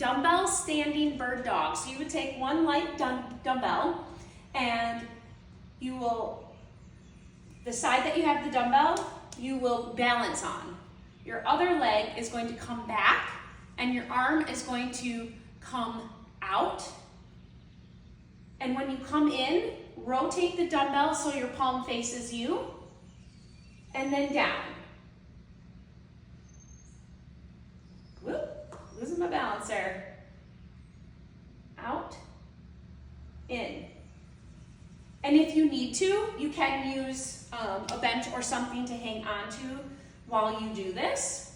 dumbbell standing bird dog. So you would take one light dumbbell and you will, the side that you have the dumbbell, you will balance on. Your other leg is going to come back and your arm is going to come out. And when you come in, rotate the dumbbell so your palm faces you, and then down. Whoop, losing my balance there. Out, in. And if you need to, you can use a bench or something to hang on to while you do this.